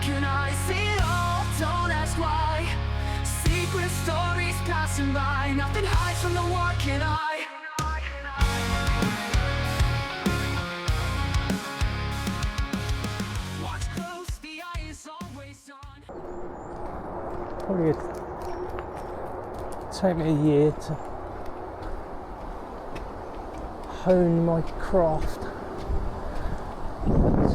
can I see it all? Don't ask why. Secret stories passing by, nothing hides from the working eye. Watch close, the eye is always on. Probably take me a year to hone my craft. But,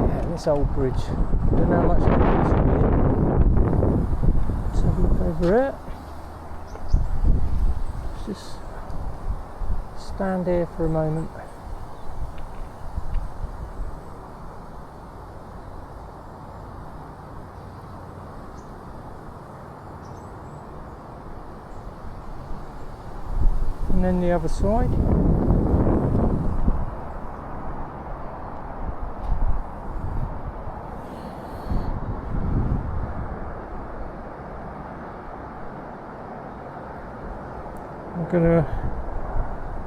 yeah, this old bridge, don't know how much longer this will be. Let's have a look over it. Let's just stand here for a moment. And then the other side.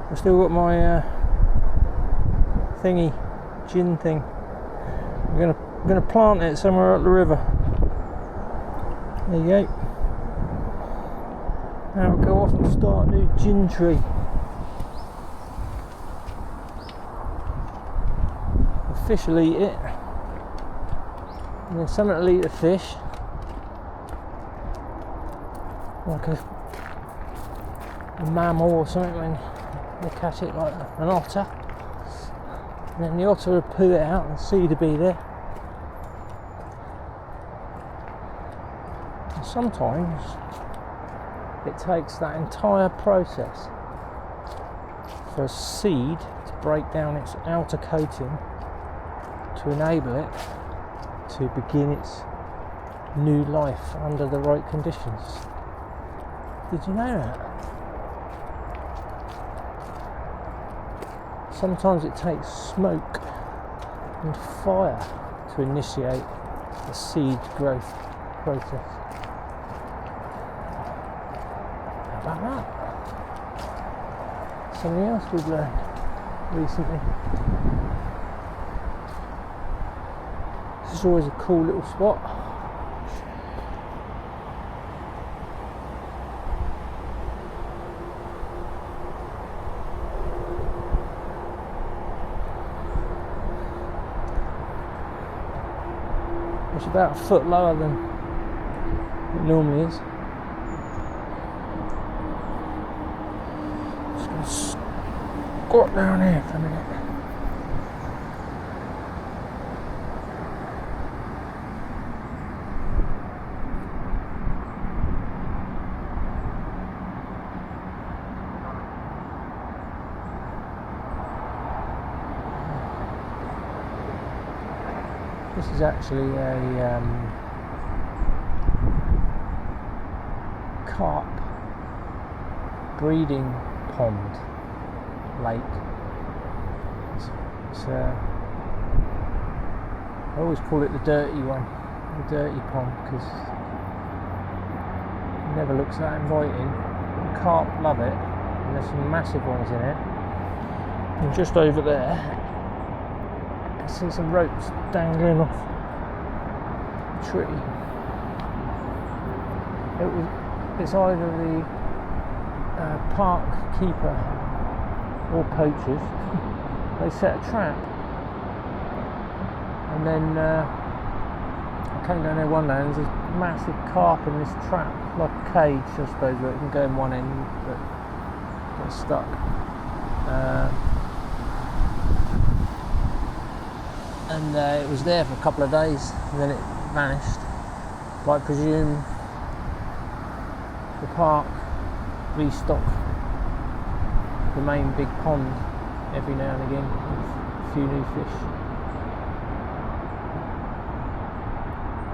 I've still got my thingy, gin thing. I'm gonna plant it somewhere up the river. There you go. Now we'll go off and start a new gin tree. The fish will eat it, and then something will eat the fish, like a mammal or something when they catch it, like an otter. And then the otter will poo it out and the seed will be there. And sometimes it takes that entire process for a seed to break down its outer coating to enable it to begin its new life under the right conditions. Did you know that? Sometimes it takes smoke and fire to initiate the seed growth process. How about that? Something else we've learned recently. This is always a cool little spot. It's about a foot lower than it normally is. Just going to squat down here for a minute. This is actually a carp breeding pond lake. It's I always call it the dirty one, the dirty pond, because it never looks that inviting. The carp love it, and there's some massive ones in it. And just over there, I see some ropes dangling off the tree. It's either the park keeper or poachers. They set a trap, and then I came down there one day and there's this massive carp in this trap, like a cage I suppose, where it can go in one end but gets stuck. And it was there for a couple of days and then it vanished. But I presume the park restock the main big pond every now and again with a few new fish.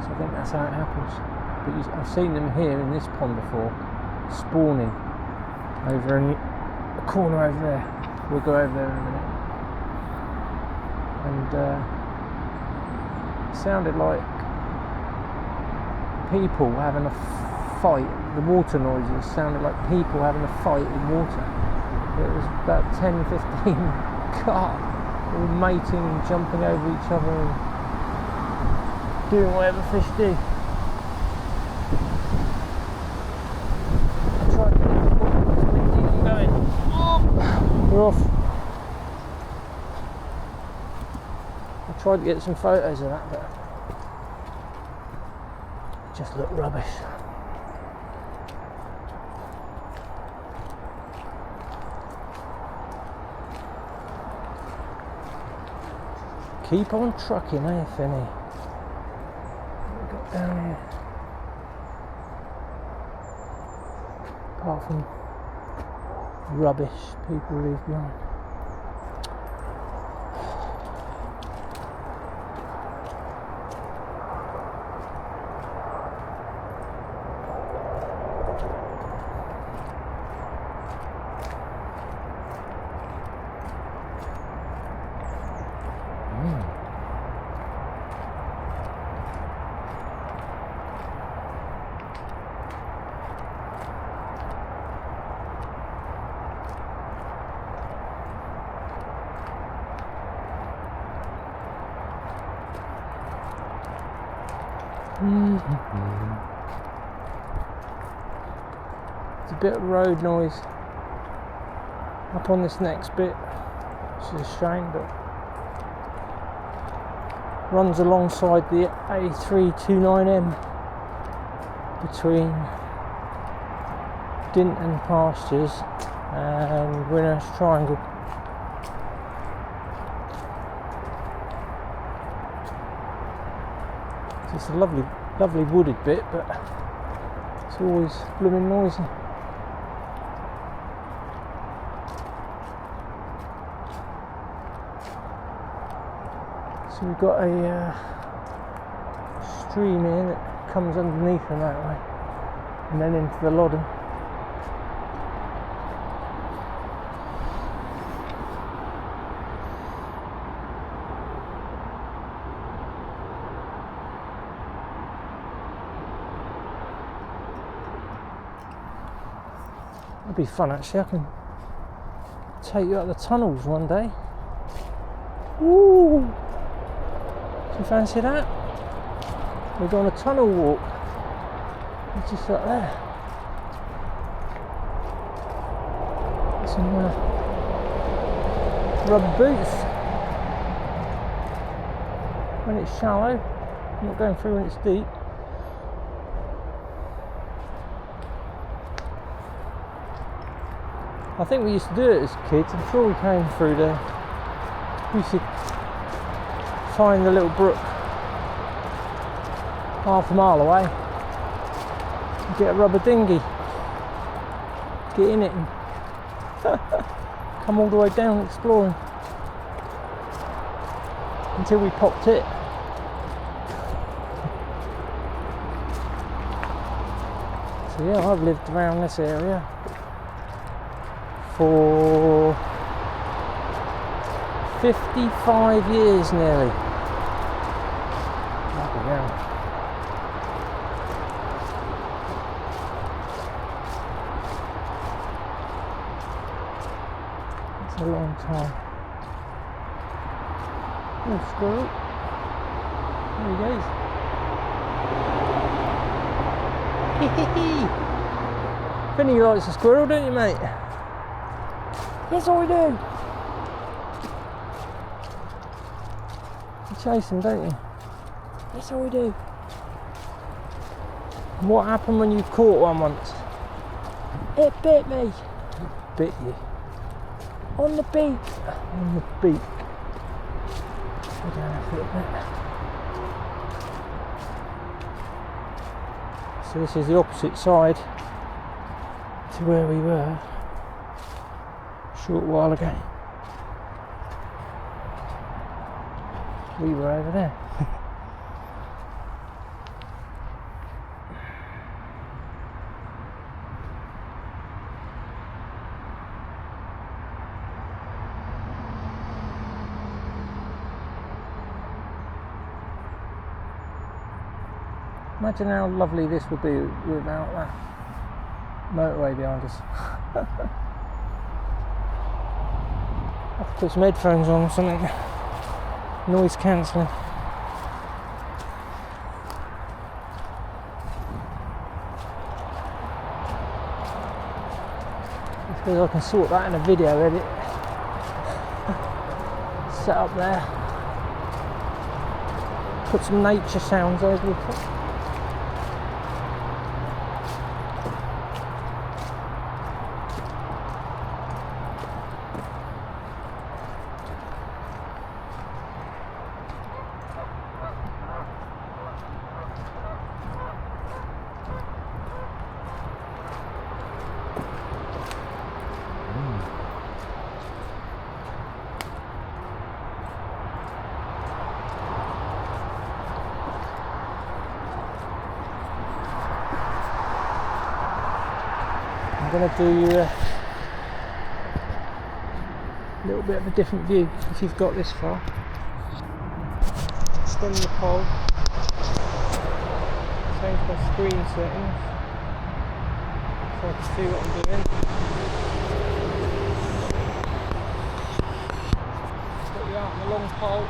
So I think that's how it happens. But I've seen them here in this pond before, spawning over in the corner over there. We'll go over there in a minute. And it sounded like people having a fight. The water noises sounded like people having a fight in water. It was about 10-15 carp all mating, jumping over each other, and doing whatever fish do. I tried to get the boat, it's windy and going. Oh, we're off. I tried to get some photos of that, but it just looked rubbish. Keep on trucking, eh, Finney? What we got down here? Apart from rubbish people leave behind. It's a bit of road noise up on this next bit, which is a shame, but runs alongside the A329M between Dinton Pastures and Winner's Triangle. It's a lovely wooded bit, but it's always blooming noisy. So we've got a stream here that comes underneath them that way, and then into the Loddon. That'd be fun actually. I can take you out the tunnels one day. Ooh! Do you fancy that? We're going on a tunnel walk. It's just up there. Some rubber boots. When it's shallow, I'm not going through when it's deep. I think we used to do it as kids. I'm sure we came through there. We used to find the little brook half a mile away, get a rubber dinghy, get in it and come all the way down exploring until we popped it. So yeah, I've lived around this area for 55 years nearly. Bloody hell. It's a long time. Oh, squirrel. There he goes. Finny likes a squirrel, don't you, mate? Yes, I do. You chase them, don't you? Yes, I do. And what happened when you caught one once? It bit me. It bit you. On the beak. On the beak. Go down a little bit. So this is the opposite side to where we were a short while ago. We were over there. Imagine how lovely this would be without that motorway behind us. I have to put some headphones on or something. Noise cancelling. Because I can sort that in a video edit. Set up there. Put some nature sounds over the top. I'm going to do you a little bit of a different view if you've got this far. Extend the pole, change my screen settings so I can see what I'm doing. Put you out on the long pole.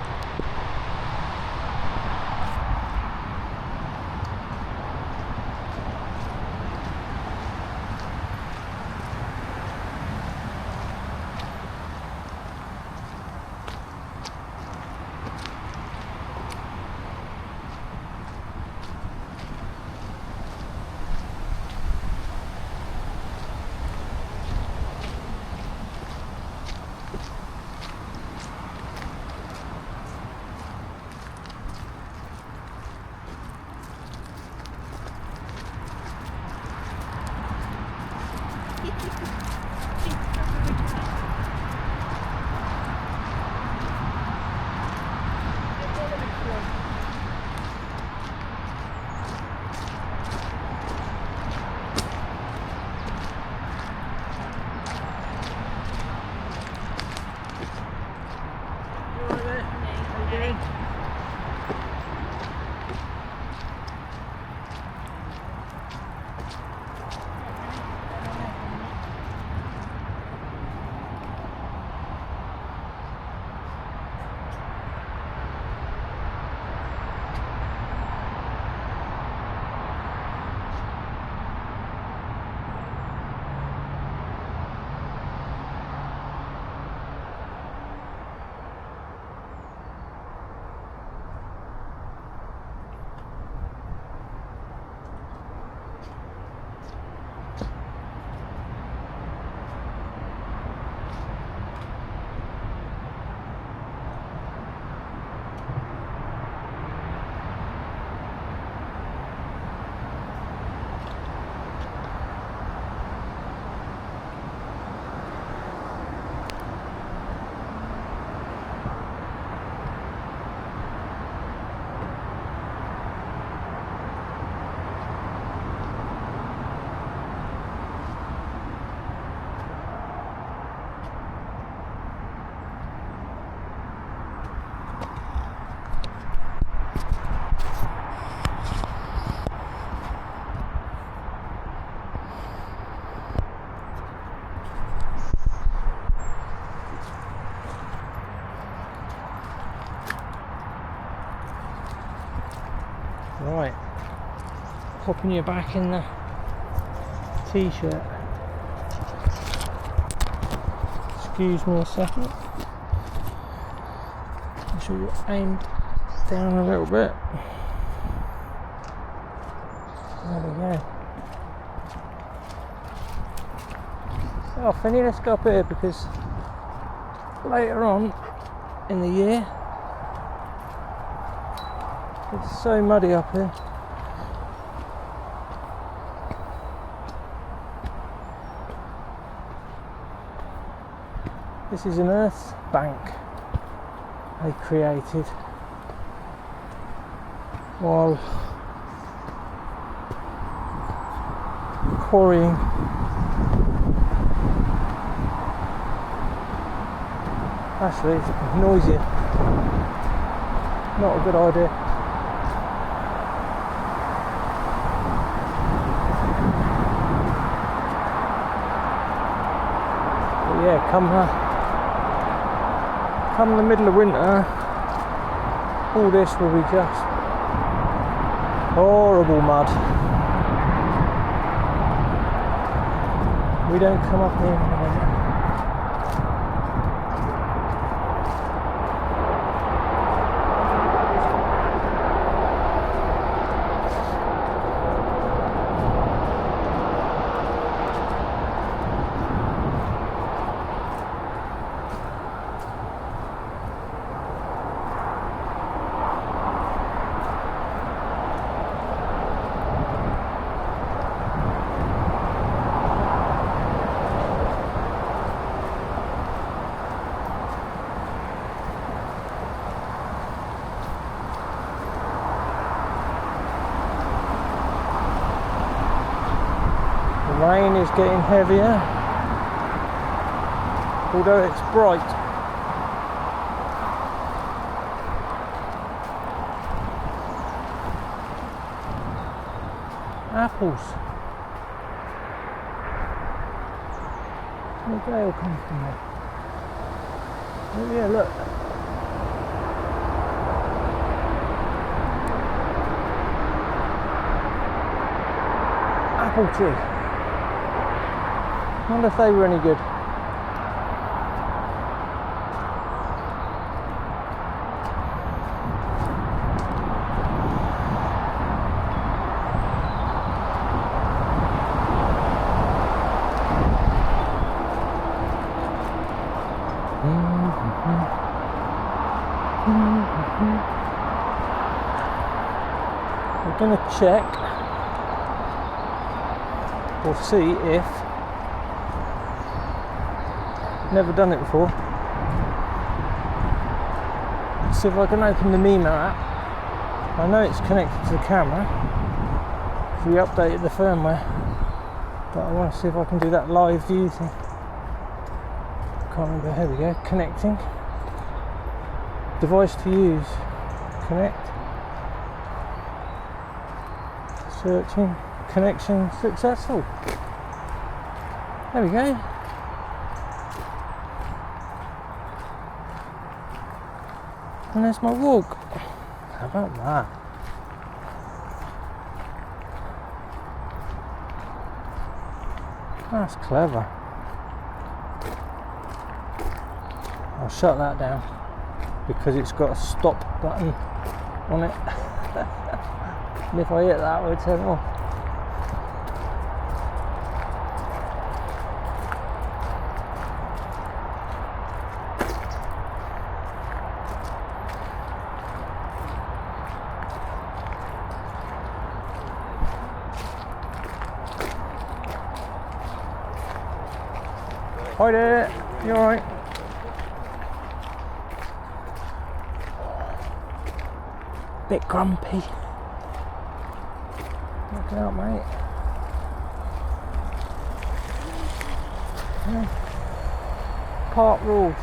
Right, popping you back in the t-shirt. Excuse me a second. Make sure you're aimed down a little bit. There we go. Oh, Finny, let's go up here because later on in the year it's so muddy up here. This is an earth bank they created while quarrying actually it's noisy, not a good idea. Yeah, come the middle of winter, all this will be just horrible mud. We don't come up here anymore. The rain is getting heavier, although it's bright. Apples. Where did they all come from there? Oh yeah, look. Apple tree. I wonder if they were any good. We're going to check or see if, never done it before, see if I can open the Mimo app. I know it's connected to the camera, so we updated the firmware, but I want to see if I can do that live view thing. Can't remember. Here we go. Connecting. Device to use. Connect. Searching. Connection successful. There we go. And there's my walk. How about that? That's clever. I'll shut that down because it's got a stop button on it. And if I hit that, we'll turn it off. Hi there, you alright? Bit grumpy. Looking out, mate. Yeah. Park rules.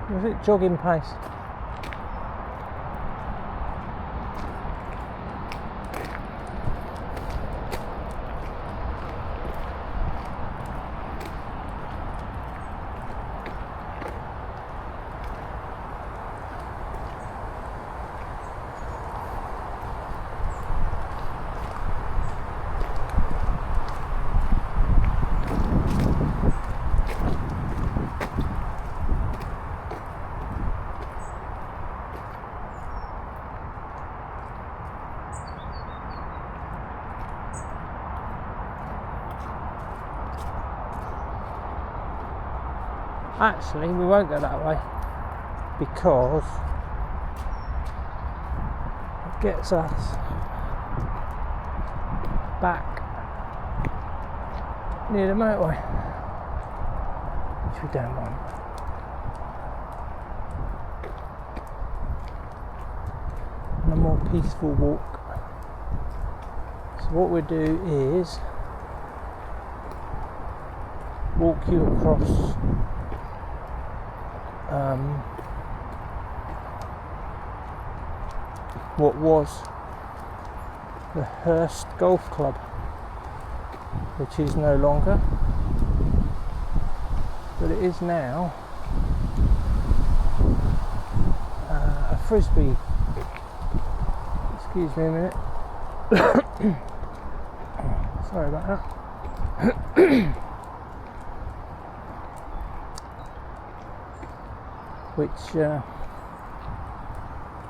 Was it jogging pace? Actually, we won't go that way because it gets us back near the motorway, which we don't want. And a more peaceful walk. So what we'll do is walk you across what was the Hurst Golf Club, which is no longer, but it is now a Frisbee. Excuse me a minute. Sorry about that.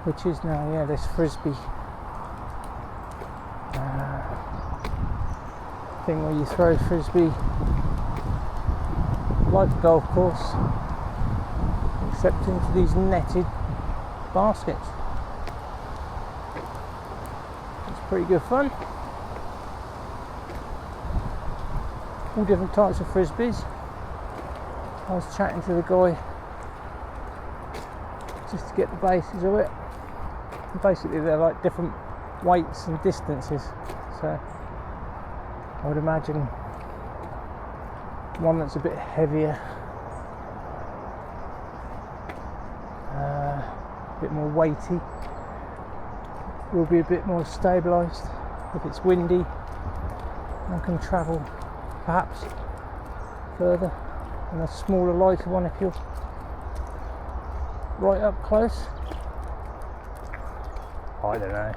which is now, yeah, this Frisbee thing where you throw Frisbee like a golf course, except into these netted baskets. It's pretty good fun. All different types of Frisbees. I was chatting to the guy just to get the bases of it. And basically they're like different weights and distances, so I would imagine one that's a bit heavier, a bit more weighty, will be a bit more stabilised if it's windy and can travel perhaps further, and a smaller, lighter one if you're right up close. I don't know.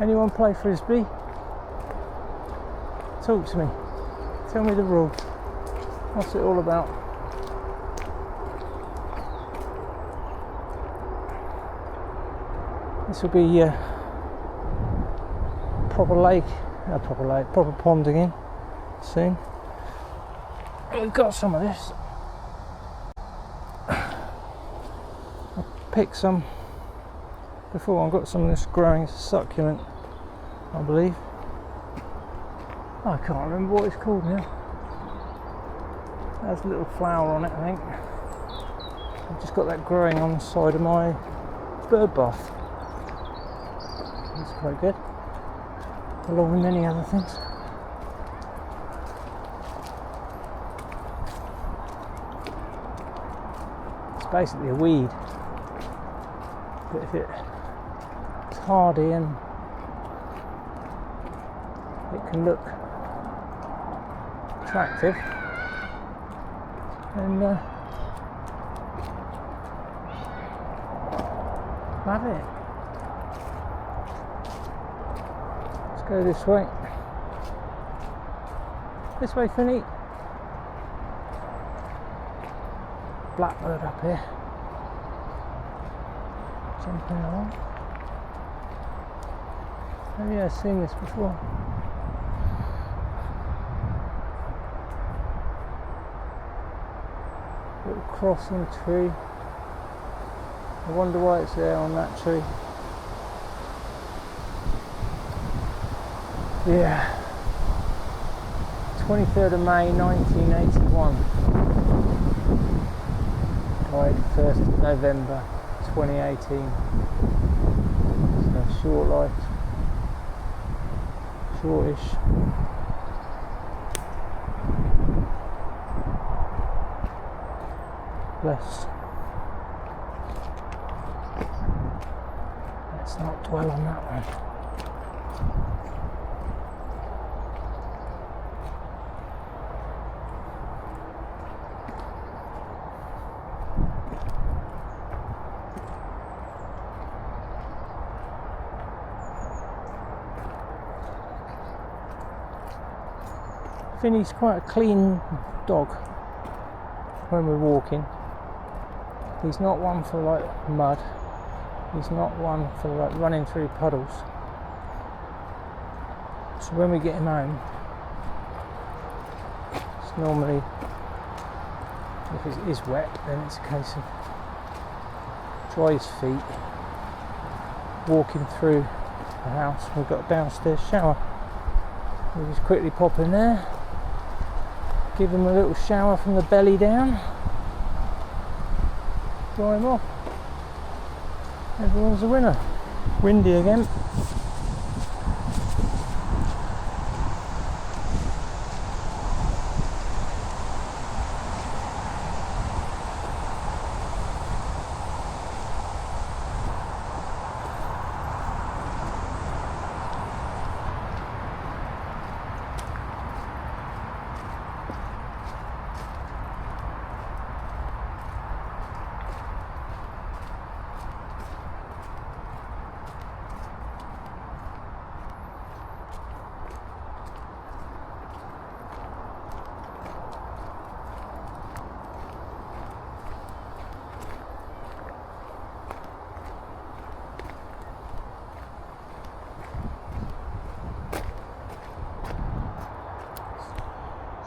Anyone play Frisbee? Talk to me. Tell me the rules. What's it all about? This will be proper pond again soon. We've got some of this. I picked some before. I've got some of this growing. It's a succulent, I believe. I can't remember what it's called now. There's a little flower on it, I think. I've just got that growing on the side of my bird bath. That's quite good, along with many other things. It's basically a weed, but if it's hardy and it can look attractive, then have it. Let's go this way. This way, Finny. Blackbird up here, jumping along. Maybe I've seen this before. Little cross on a tree. I wonder why it's there on that tree. Yeah. 23rd of May 1981. Died 1st of November 2018. So short life. Shortish. Bless. Let's not dwell on that one. Finny's quite a clean dog when we're walking. He's not one for like mud. He's not one for like running through puddles. So when we get him home, it's normally, if it is wet, then it's a case of dry his feet, walking through the house. We've got a downstairs shower. We just quickly pop in there, give him a little shower from the belly down, dry him off. Everyone's a winner. Windy again.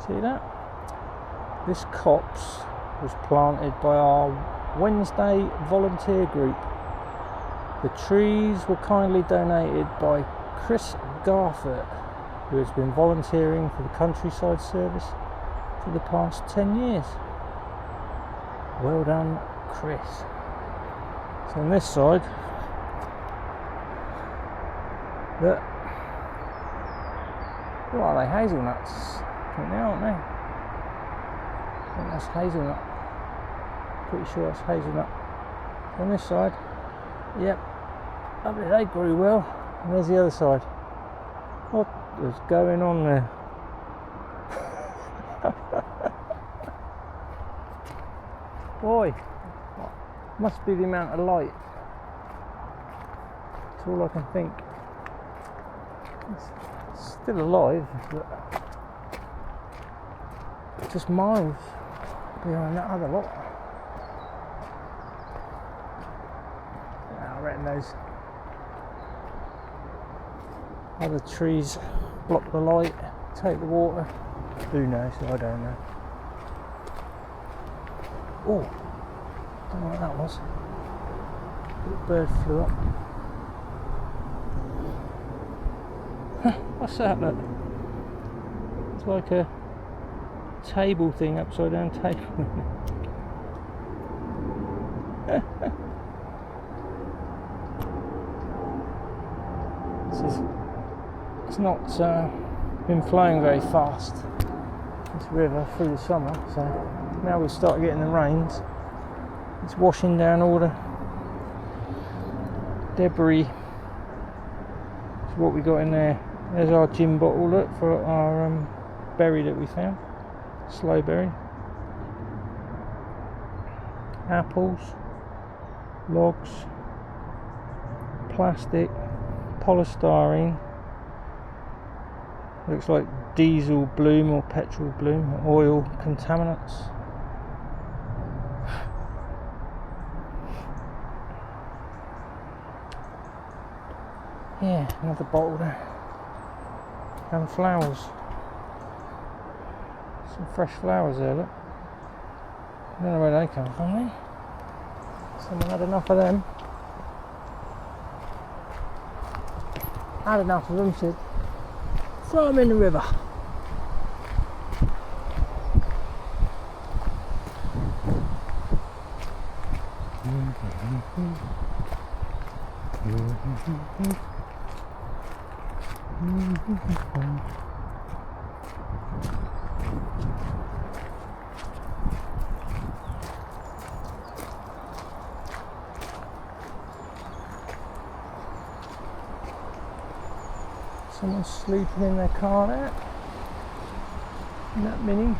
See that? This copse was planted by our Wednesday volunteer group. The trees were kindly donated by Chris Garford, who has been volunteering for the countryside service for the past 10 years. Well done, Chris. So on this side, look, what are they, hazelnuts? I think they are, aren't they? I think that's hazelnut. Pretty sure that's hazelnut. On this side, yep, lovely, they grew well. And there's the other side. What was going on there? Boy, must be the amount of light. That's all I can think. It's still alive, but just miles behind that other lot. I reckon those other trees block the light, take the water. Who knows? I don't know. Oh, don't know what that was. Little bird flew up. What's that? Look, it's like a table thing, upside down table. It's not been flowing very fast, this river, through the summer, so now we start getting the rains. It's washing down all the debris. So what we got in there, there's our gin bottle, look, for our berry that we found, sloe berry. Apples, logs, plastic, polystyrene, looks like diesel bloom or petrol bloom, oil contaminants. Yeah, another bottle there. And flowers. Some fresh flowers there, look. I don't know where they come from, eh? Someone had enough of them. Had enough of them, said, throw them in the river. Someone's sleeping in their car there. In that Mini.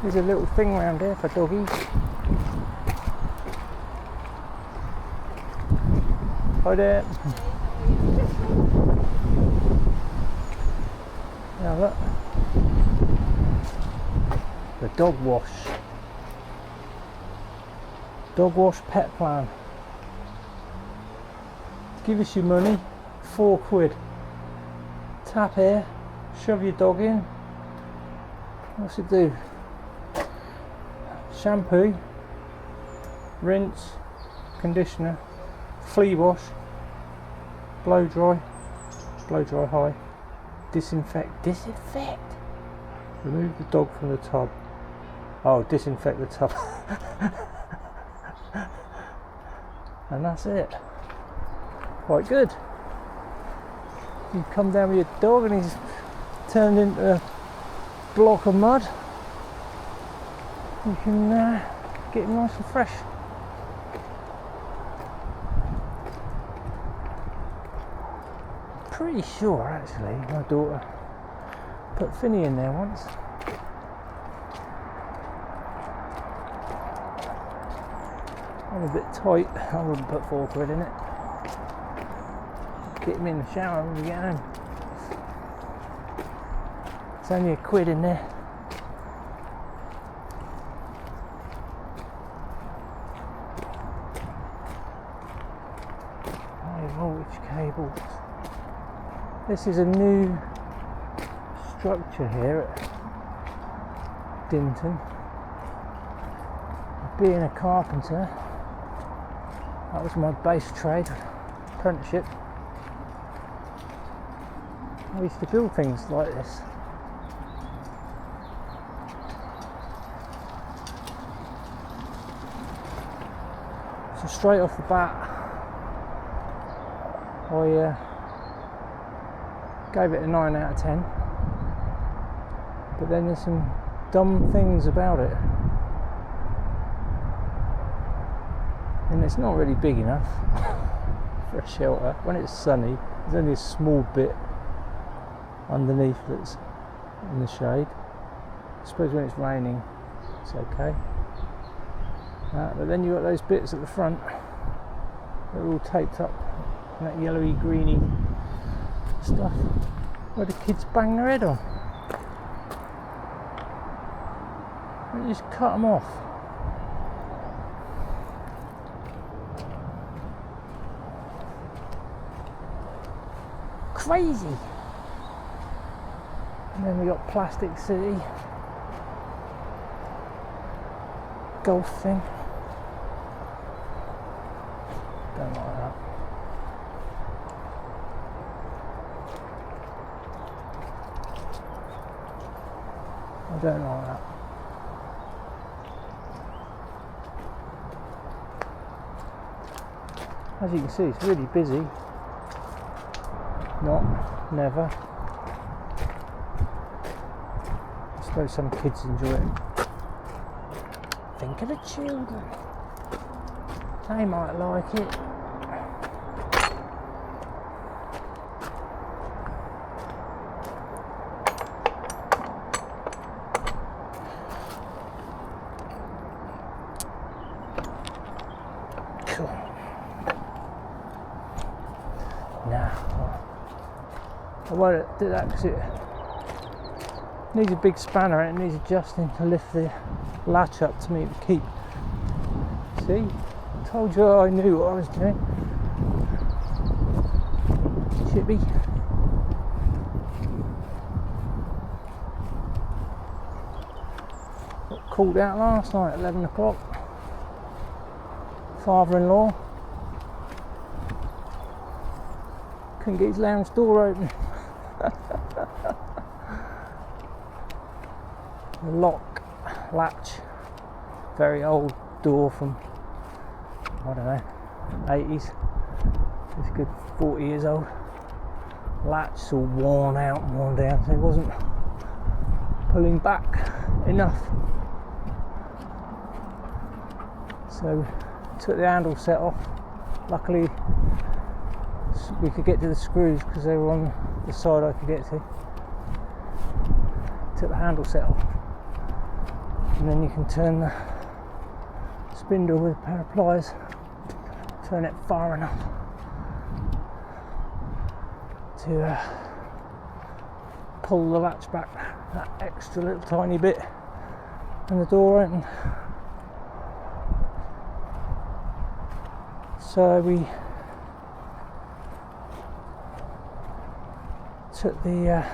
There's a little thing round here for doggies. Hi there. Now look. The dog wash. Dog wash pet plan. Give us your money, £4. Tap here, shove your dog in. What's it do? Shampoo, rinse, conditioner, flea wash, blow dry high, disinfect. Remove the dog from the tub. Oh, disinfect the tub. And that's it. Quite good. You come down with your dog and he's turned into a block of mud. You can get him nice and fresh. Pretty sure actually my daughter put Finny in there once. I'm a bit tight, I wouldn't put £4 in it. Get him in the shower when we get home. It's only £1 in there. cables. This is a new structure here at Dinton. Being a carpenter, that was my base trade, apprenticeship. I used to build things like this. So straight off the bat, I gave it a 9 out of 10. But then there's some dumb things about it. And it's not really big enough for a shelter. When it's sunny, there's only a small bit underneath that's in the shade. I suppose when it's raining, it's okay. But then you've got those bits at the front that are all taped up, and that yellowy, greeny stuff where the kids bang their head on. And you just cut them off. Crazy. And then we got Plastic City, golf thing. Don't like that. I don't like that. As you can see, it's really busy. Not, never. I suppose some kids enjoy it. Think of the children. They might like it. Cool. Nah. I won't do that because it needs a big spanner and it needs adjusting to lift the latch up to meet the keep. See? I told you I knew what I was doing. Chippy. Got called out last night at 11 o'clock. Father-in-law couldn't get his lounge door open. The lock, latch, very old door from, I don't know, 80s. It's a good 40 years old. Latch all worn out and worn down, so it wasn't pulling back enough. So took the handle set off. Luckily we could get to the screws because they were on the side I could get to. Took the handle set off, and then you can turn the spindle with a pair of pliers, turn it far enough to pull the latch back that extra little tiny bit, and the door open. So we took the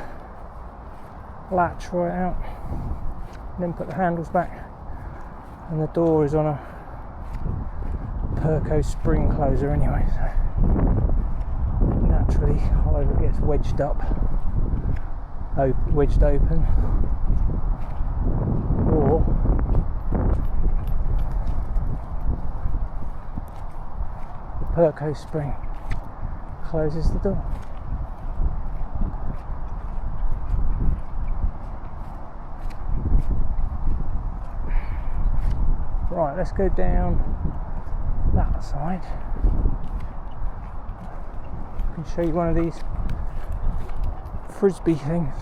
latch right out, and then put the handles back, and the door is on a Perco spring closer anyway, so naturally either it gets wedged up, wedged open, or the Perco spring closes the door. Right, let's go down that side. I can show you one of these Frisbee things.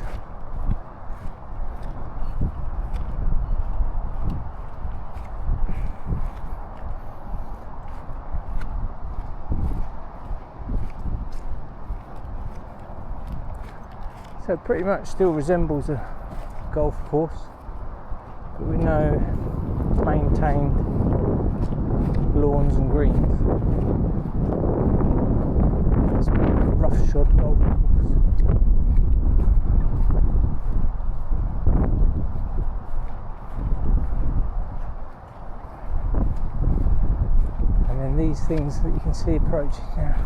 So it pretty much still resembles a golf course, but we know maintained lawns and greens. It's a roughshod golf course. And then these things that you can see approaching now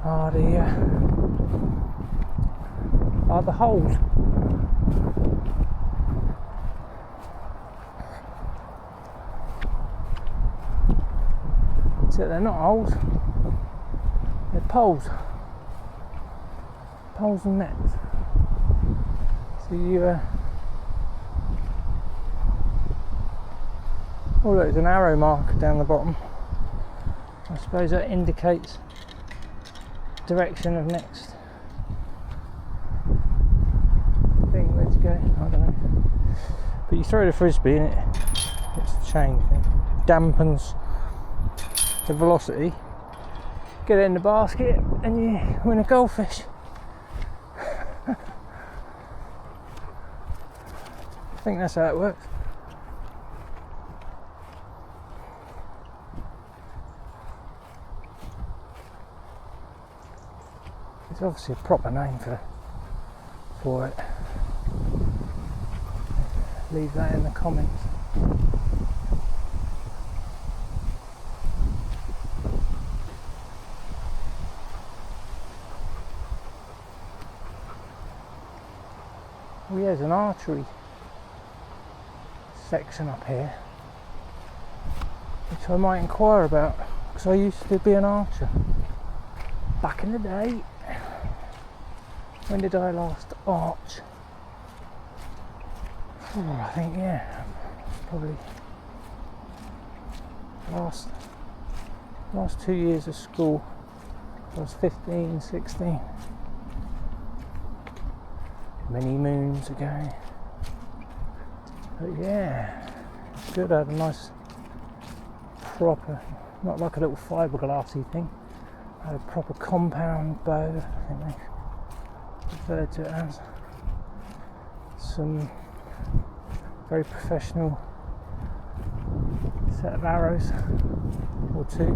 are the holes. Except they're not holes, they're poles and nets. So you oh look, there's an arrow marker down the bottom. I suppose that indicates direction of next thing. Where to go? I don't know. But you throw the frisbee and it's the chain thing. Dampens the velocity. Get it in the basket and you win a goldfish. I think that's how it works. There's obviously a proper name for it. Leave that in the comments. Oh yeah, there's an archery section up here, which I might inquire about, because I used to be an archer back in the day. When did I last arch? Oh, I think, yeah, probably last 2 years of school. I was 15, 16. Many moons ago. But yeah, it's good. I had a nice proper, not like a little fiberglassy thing. I had a proper compound bow, I think they referred to it as. Some very professional set of arrows, or two,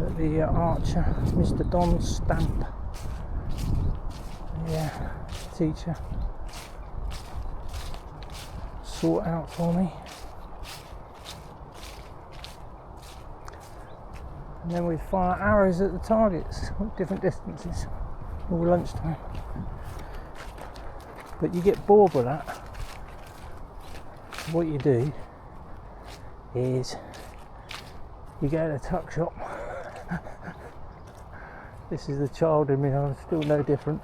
that the archer, Mr. Don Stamp, yeah, teacher, sort out for me. And then we'd fire arrows at the targets at different distances, all lunchtime. But you get bored with that. What you do is you go to the tuck shop. This is the child in me, I'm still no different.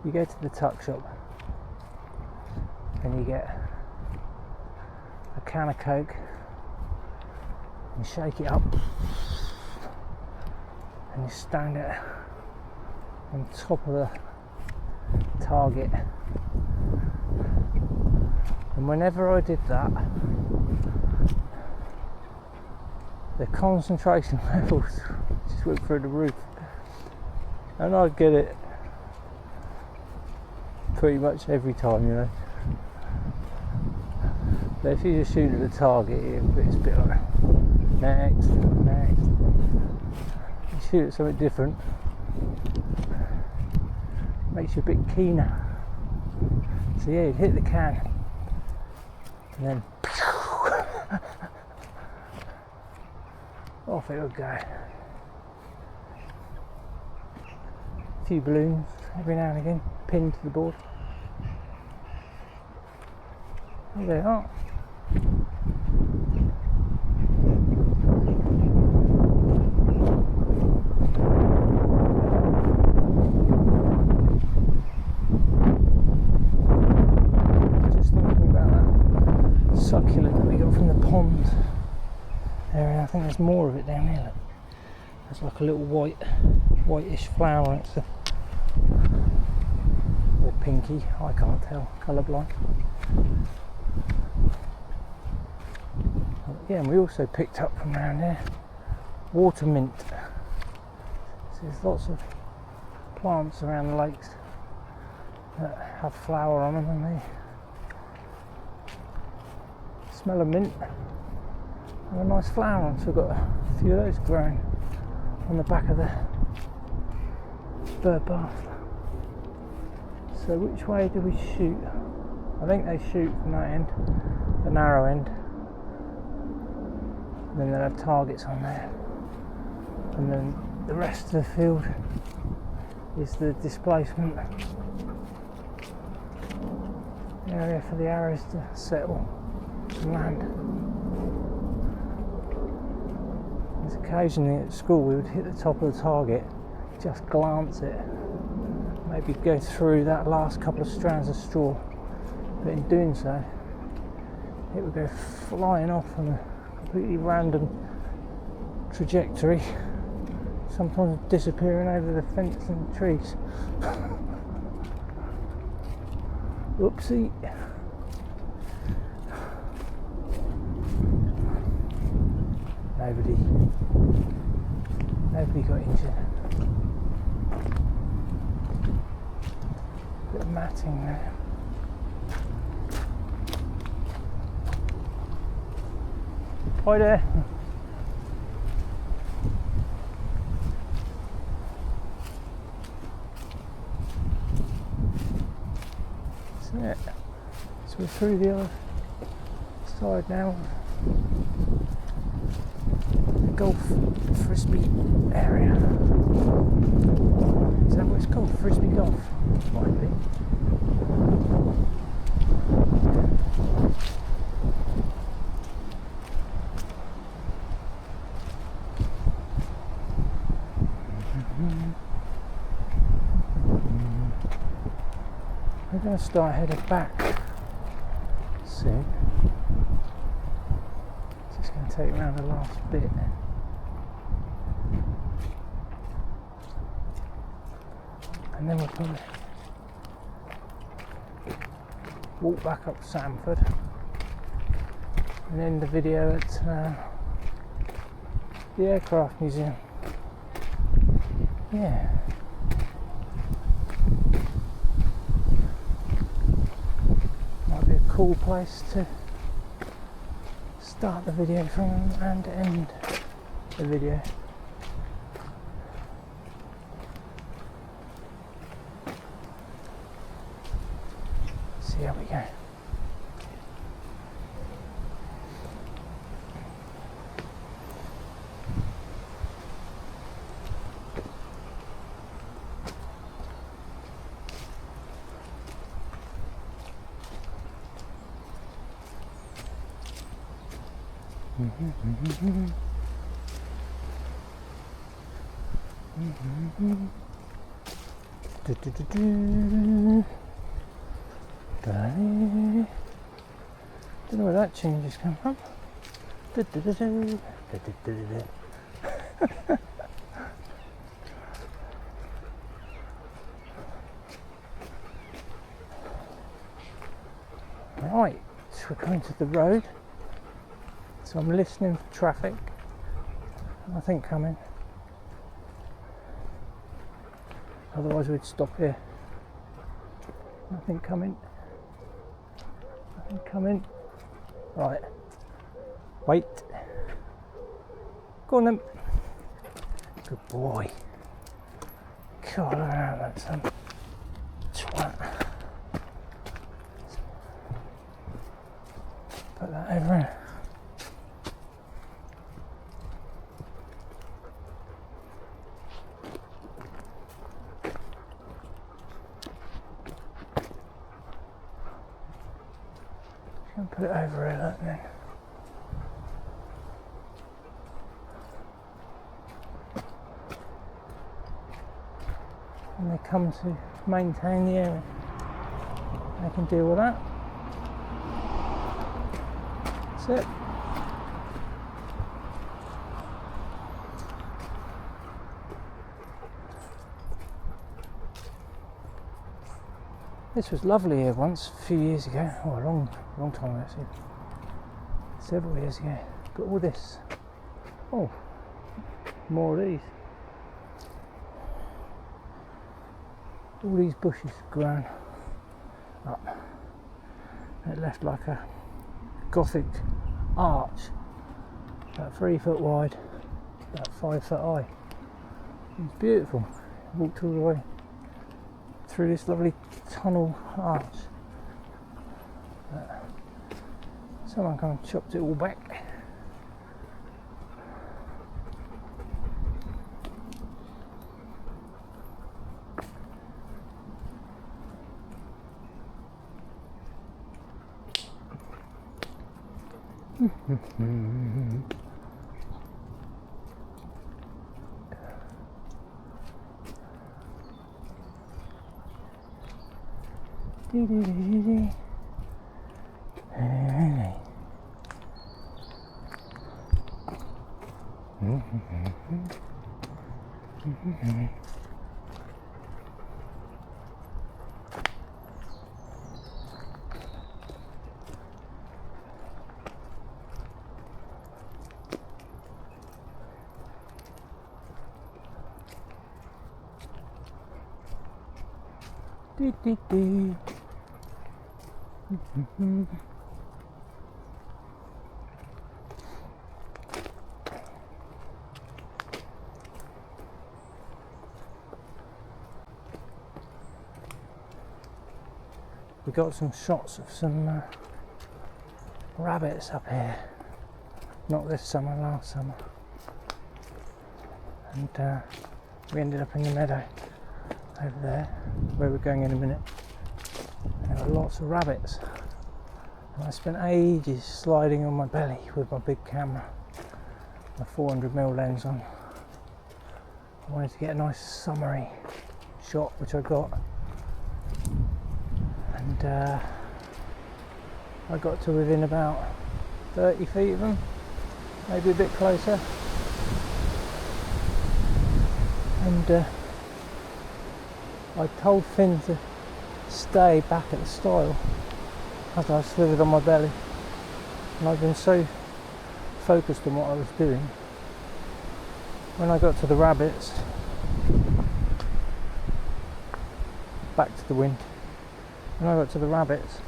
You go to the tuck shop and you get a can of Coke and shake it up and you stand it on top of the target. And whenever I did that, the concentration levels just went through the roof, and I'd get it pretty much every time, you know. But if you just shoot at the target, it's a bit like next. You shoot at something different, makes you a bit keener. So yeah, you'd hit the can and then off it would go. A few balloons every now and again pinned to the board. There they are. Succulent that we got from the pond area. I think there's more of it down here. Look. There's like a little whitish flower. It's or pinky, I can't tell, colourblind. Yeah, and we also picked up from around here water mint. So there's lots of plants around the lakes that have flower on them, and they smell of mint. and a nice flower on, so we've got a few of those growing on the back of the bird bath. So which way do we shoot? I think they shoot from that end, the narrow end, and then they'll have targets on there, and then the rest of the field is the displacement area for the arrows to settle and land. Because occasionally at school we would hit the top of the target, just glance it, maybe go through that last couple of strands of straw, but in doing so it would go flying off on a completely random trajectory, sometimes disappearing over the fence and the trees. Whoopsie. Nobody got injured. Bit of matting there. Hi there. That's it. So we're through the other side now. The golf Frisbee area. Is that what it's called? Frisbee golf? Might be. We're going to start heading back soon. Just going to take around the last bit. And then we'll probably walk back up Sanford and end the video at the Aircraft Museum. Yeah. Might be a cool place to start the video from and end the video. See how we go. Don't know where that change has come from. Right, so we're coming to the road. So I'm listening for traffic. Nothing coming. Otherwise we'd stop here. Nothing coming. Nothing coming. Right. Wait. Go on then. Good boy. God, that's some twat. Put that over here. Put it over here, look, then. And they come to maintain the area. They can deal with that. That's it. This was lovely here once, a few years ago. Oh, a long time actually. Several years ago. But all this. Oh, more of these. All these bushes grown up. It left like a Gothic arch about 3 foot wide, about 5 foot high. It's beautiful. Walked all the way through this lovely tunnel arch. Someone kind of chopped it all back. We got some shots of some rabbits up here. Not this summer, last summer. And we ended up in the meadow over there, where we're going in a minute. And there were lots of rabbits. And I spent ages sliding on my belly with my big camera, my 400mm lens on. I wanted to get a nice summary shot, which I got. And I got to within about 30 feet of them, maybe a bit closer. And I told Finn to stay back at the stile as I slithered on my belly, and I've been so focused on what I was doing. When I got to the rabbits, back to the wind, when I got to the rabbits,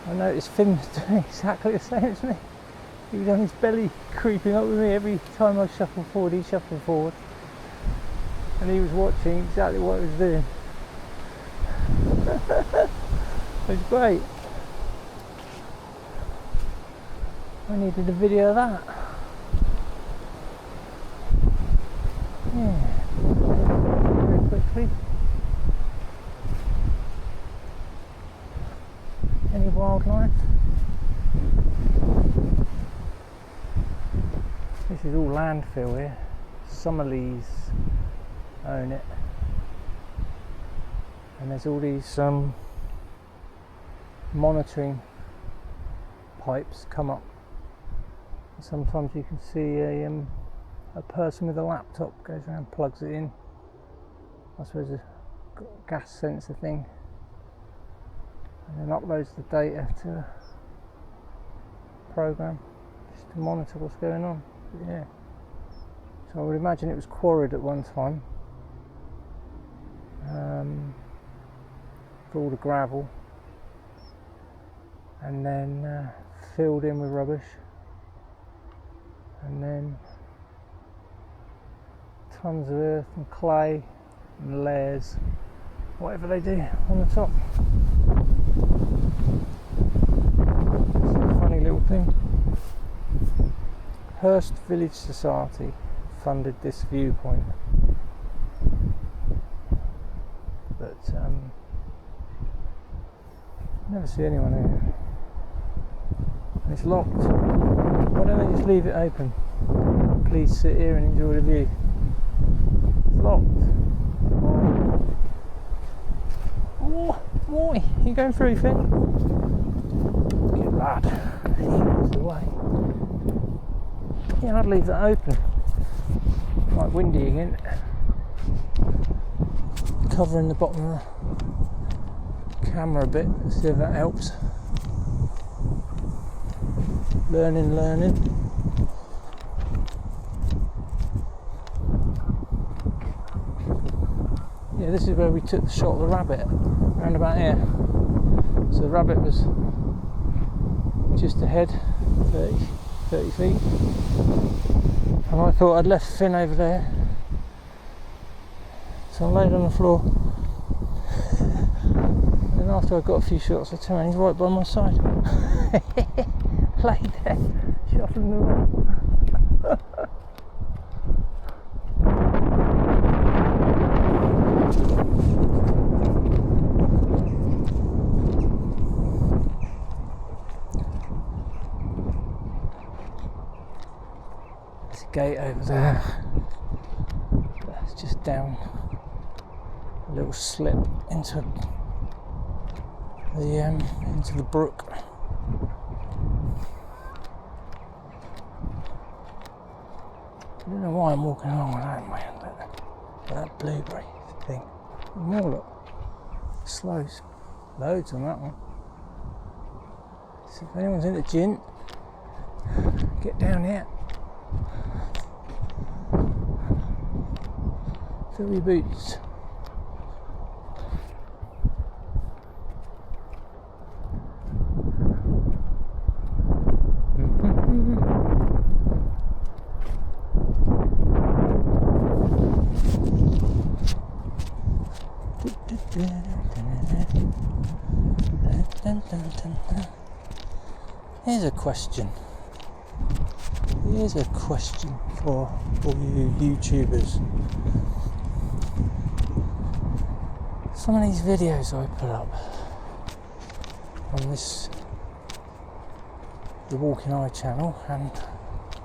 I noticed Finn was doing exactly the same as me. He was on his belly creeping up with me. Every time I shuffled forward, he shuffled forward. And he was watching exactly what I was doing. It was great. I needed a video of that. Yeah. Very quickly. Any wildlife? This is all landfill here. Summerlees own it. And there's all these monitoring pipes come up. Sometimes you can see a person with a laptop goes around, plugs it in. I suppose a gas sensor thing, and then uploads the data to a program just to monitor what's going on. But yeah, so I would imagine it was quarried at one time for all the gravel, and then filled in with rubbish, and then tons of earth and clay and layers, whatever they do on the top. It's a funny little thing. Hurst Village Society funded this viewpoint, but never see anyone here. And it's locked. Why don't they just leave it open? Please sit here and enjoy the view. It's locked. Oh, boy, you going through, Finn? Good lad. Here's the way. Yeah, I'd leave that open. Quite windy again. Covering the bottom of the camera a bit, see if that helps. Learning. Yeah, this is where we took the shot of the rabbit, round about here. So the rabbit was just ahead, 30 feet. And I thought I'd left Finn over there. So I laid on the floor. And then after I got a few shots, I turned, he's right by my side. Laid there, shuffling around. There's a gate over there. It's just down a little slip into the brook. I don't know why I'm walking along without my hand like that blueberry thing. More look, slows, loads on that one. So if anyone's into gin, get down here. Fill your boots. Here's a question for all you YouTubers. Some of these videos I put up on this, the WWII channel, and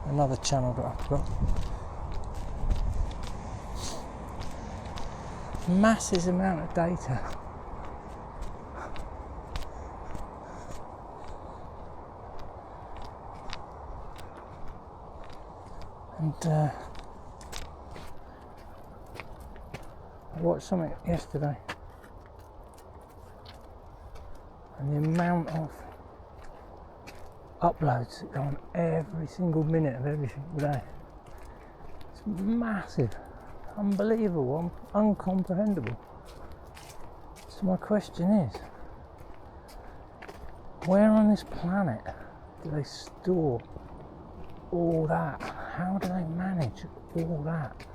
another channel that I've got, massive amount of data. And I watched something yesterday, and the amount of uploads that go on every single minute of every single day, it's massive, unbelievable, uncomprehendable. So my question is, where on this planet do they store all that? How do they manage all that?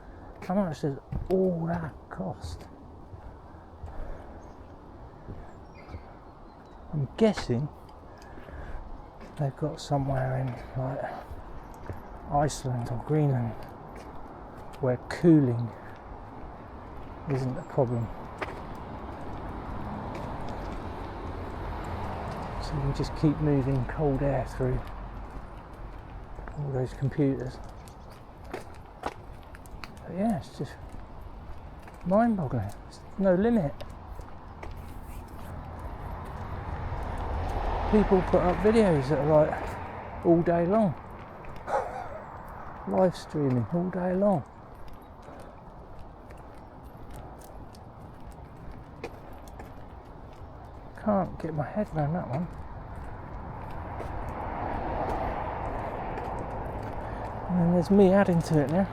How much does all that cost? I'm guessing they've got somewhere in like Iceland or Greenland where cooling isn't a problem. So you can just keep moving cold air through all those computers. But yeah, it's just mind-boggling. There's no limit. People put up videos that are like all day long, live streaming all day long. Can't get my head around that one. And then there's me adding to it now.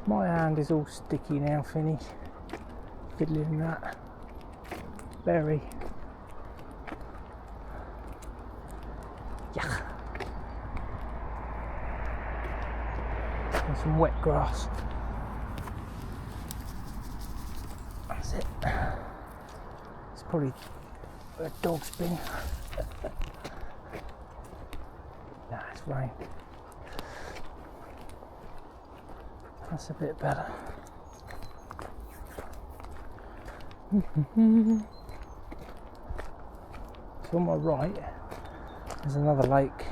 My hand is all sticky now, Finny. Fiddling that. Berry. Yuck. And some wet grass. That's it. It's probably where a dog's been. Nah, it's rain. That's a bit better. So on my right, there's another lake.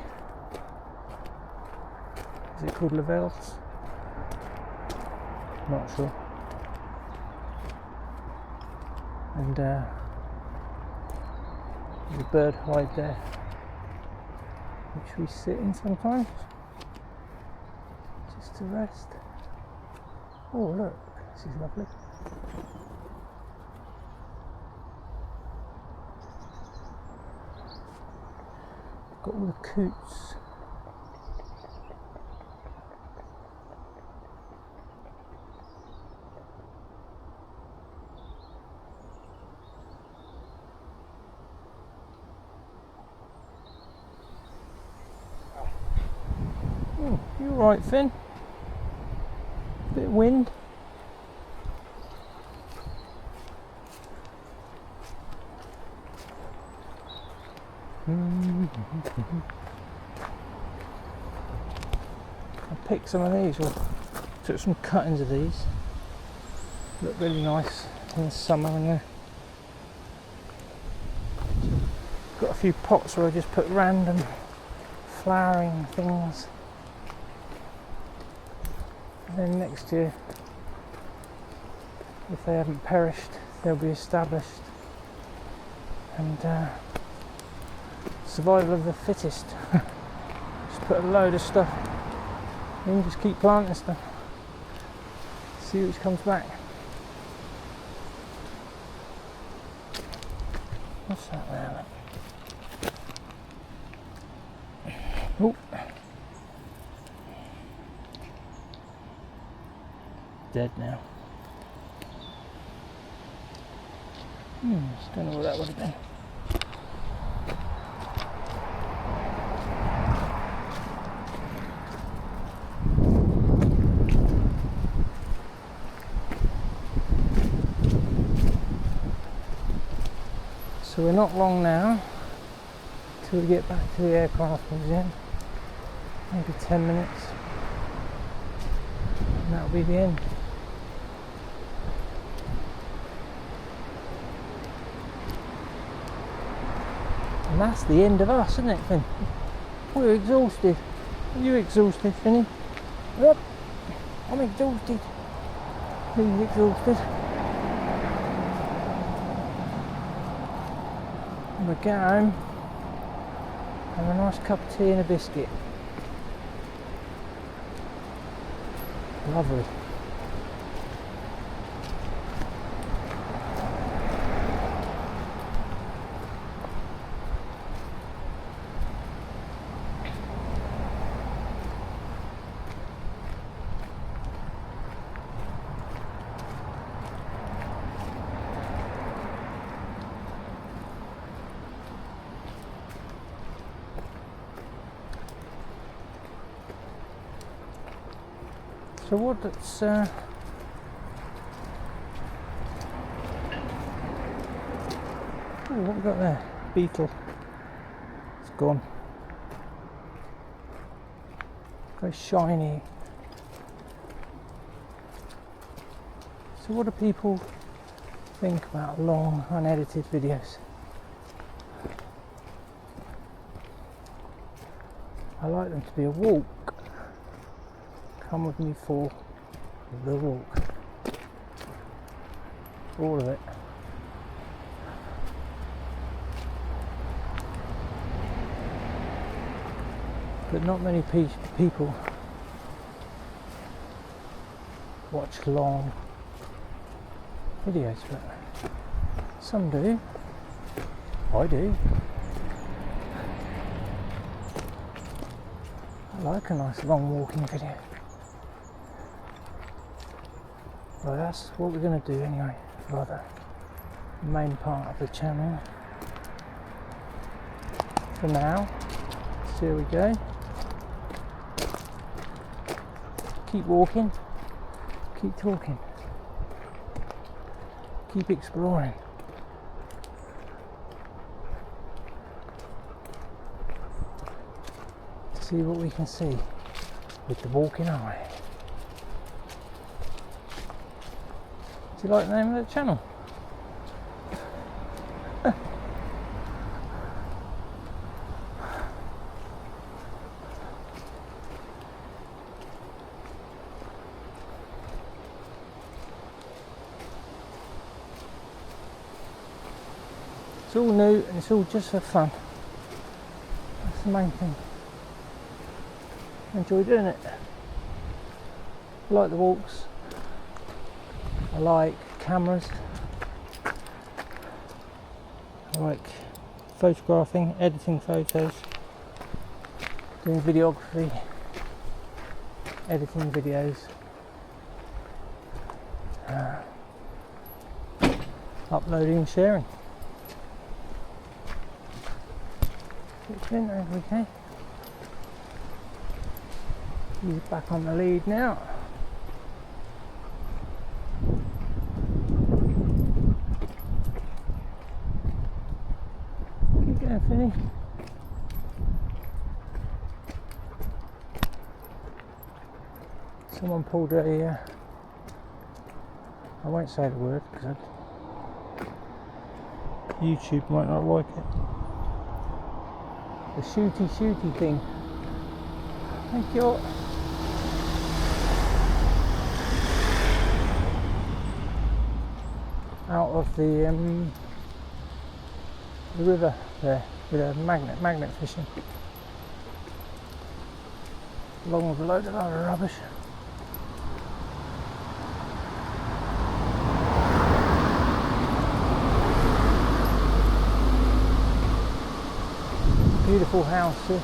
Is it called Lavelle's? Not sure. And there's a bird hide there, which we sit in sometimes, just to rest. Oh look, this is lovely. Got all the coots. alright, Finn. Bit of wind. I picked some of these, or took some cuttings of these. Look really nice in the summer in there. Got a few pots where I just put random flowering things. And then next year, if they haven't perished, they'll be established. And survival of the fittest. Just put a load of stuff in, just keep planting stuff. See which comes back. What's that there? Oh. Dead now. Don't know what that would have been. So we're not long now till we get back to the aircraft museum. Maybe 10 minutes. And that'll be the end. And that's the end of us, isn't it, Finn? We're exhausted. Are you exhausted, Finny? Yep. I'm exhausted. He's exhausted. And we'll get home, have a nice cup of tea and a biscuit. Lovely. So what it's what have we got there? Beetle. It's gone. Very shiny. So what do people think about long unedited videos? I like them to be a walk. Come with me for the walk. All of it. But not many people watch long videos, but some do. I do. I like a nice long walking video. Well, that's what we're going to do anyway for the main part of the channel. For now, so here we go. Keep walking, keep talking, keep exploring. See what we can see with the walking eye. Do you like the name of the channel? It's all new and it's all just for fun. That's the main thing. I enjoy doing it. I like the walks. I like cameras. I like photographing, editing photos, doing videography, editing videos, uploading and sharing. It's been over, okay? He's back on the lead now. Keep going, Finny. Someone pulled a, I won't say the word because YouTube might not like it. The shooty thing. Thank you. Out of the river there with a magnet fishing, along with a load of other rubbish. Beautiful house, this.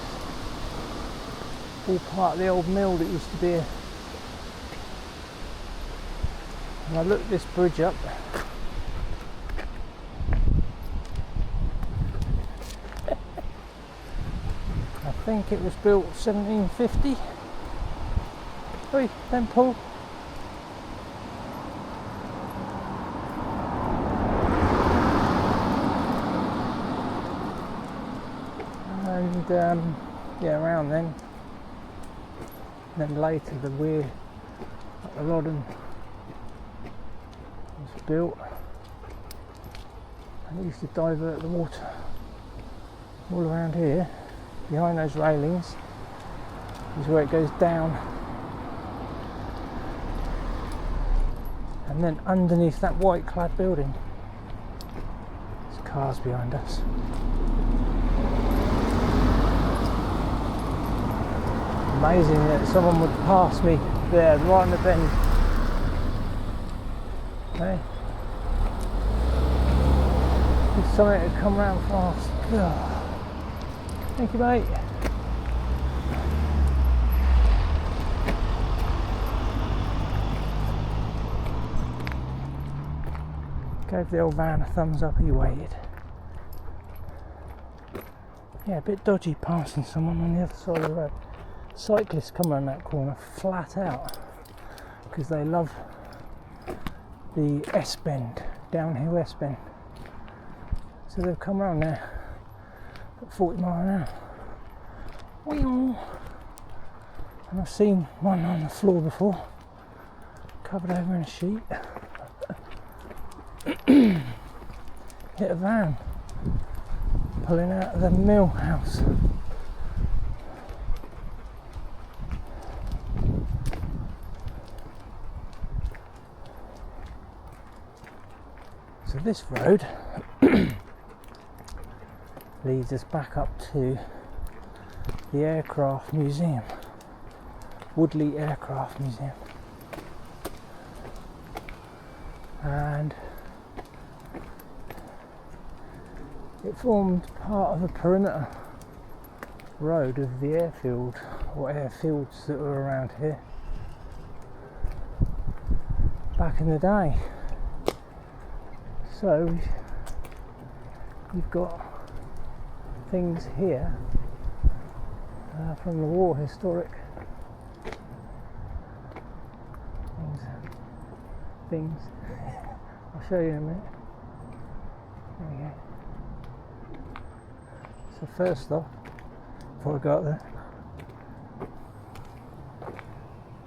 All part of the old mill that used to be here. And I looked this bridge up. I think it was built 1750. Oi, don't pull. And yeah, around then. Then later the weir at the Loddon was built, and it used to divert the water all around here. Behind those railings is where it goes down, and then underneath that white clad building, there's cars behind us. Amazing that someone would pass me there, right in the bend. Hey, if something had come round fast. Oh. Thank you, mate. Gave the old van a thumbs up. He waited. Yeah, a bit dodgy passing someone on the other side of the road. Cyclists come around that corner flat out because they love the S-bend, downhill S-bend. So they've come around there at 40 miles an hour. And I've seen one on the floor before, covered over in a sheet. Hit a van pulling out of the mill house. So this road leads us back up to the Aircraft Museum, Woodley Aircraft Museum, and it formed part of a perimeter road of the airfield or airfields that were around here back in the day. So we've got things here from the war, historic things. I'll show you in a minute. There we go. So first off, before I go up there,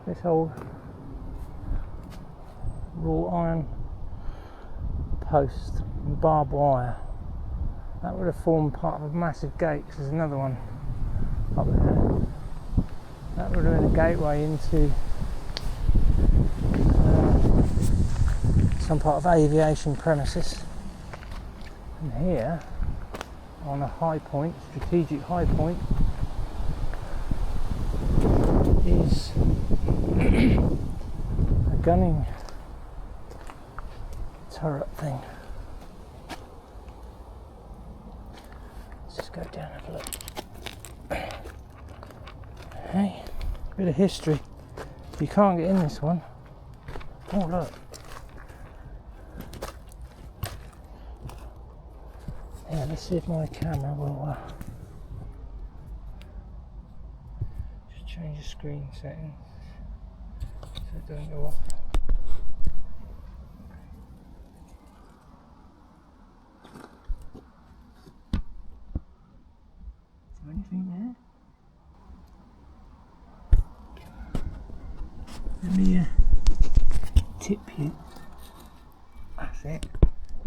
this old wrought iron post and barbed wire, that would have formed part of a massive gate, because there's another one up there. That would have been a gateway into some part of aviation premises. And here, on a high point, strategic high point, is a gunning turret thing. Let's just go down and have a look. Hey, bit of history. You can't get in this one. Oh look. Yeah, let's see if my camera will just change the screen settings so it doesn't go off. Is there anything there? Let me tip you. That's it.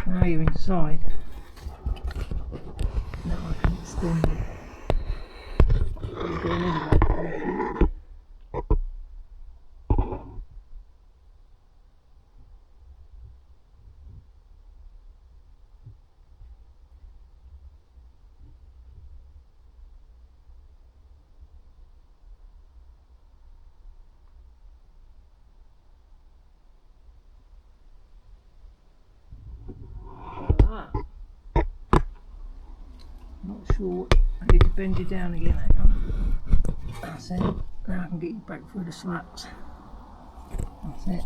Now you're inside. Now I can extend it. I'm going in about 5 feet. Not sure what, I need to bend you down again, hang on. That's it. Now I can get you back through the slats. That's it.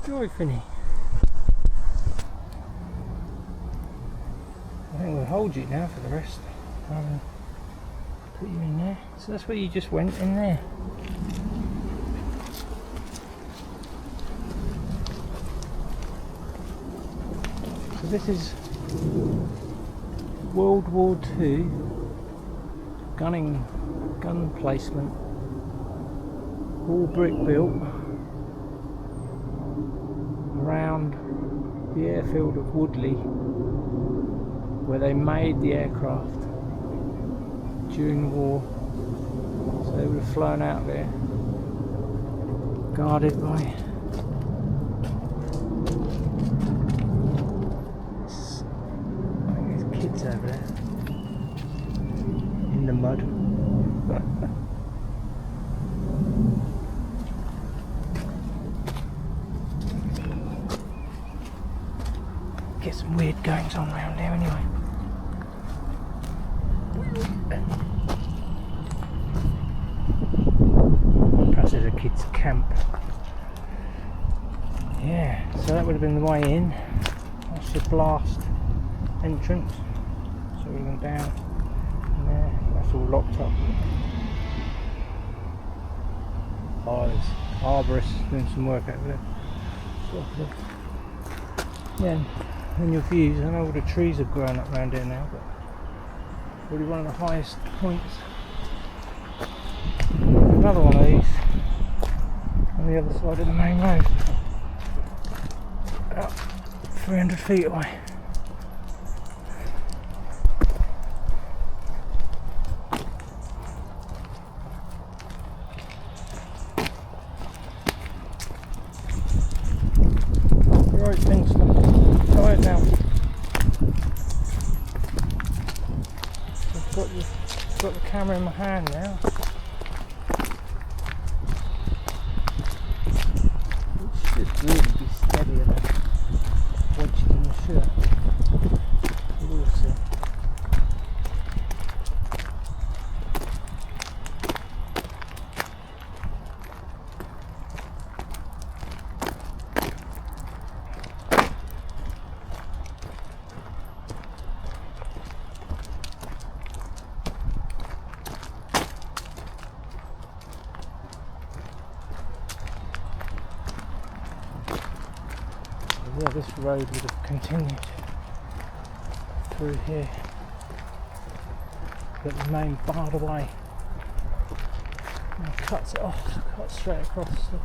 Joy Finny. I think we'll hold you now for the rest. Put you in there. So that's where you just went, in there. So this is World War II gun placement, all brick built around the airfield of Woodley, where they made the aircraft during the war. So they would have flown out there, guarded by kids over there in the mud. Get some weird goings on around here anyway. Perhaps there's a kids' camp. Yeah, so that would have been the way in. That's your blast entrance. So we're going down in there. That's all locked up. Oh, there's arborists doing some work over there. Yeah, and your views, I know all the trees have grown up around here now, but probably one of the highest points. Another one of these on the other side of the main road, about 300 feet away. Right, things tired now. I've got the camera in my hand now. It should really be steadier than once you're in the shirt. We'll see. Yeah, this road would have continued through here, but the main barred away and cuts it off, cuts straight across. So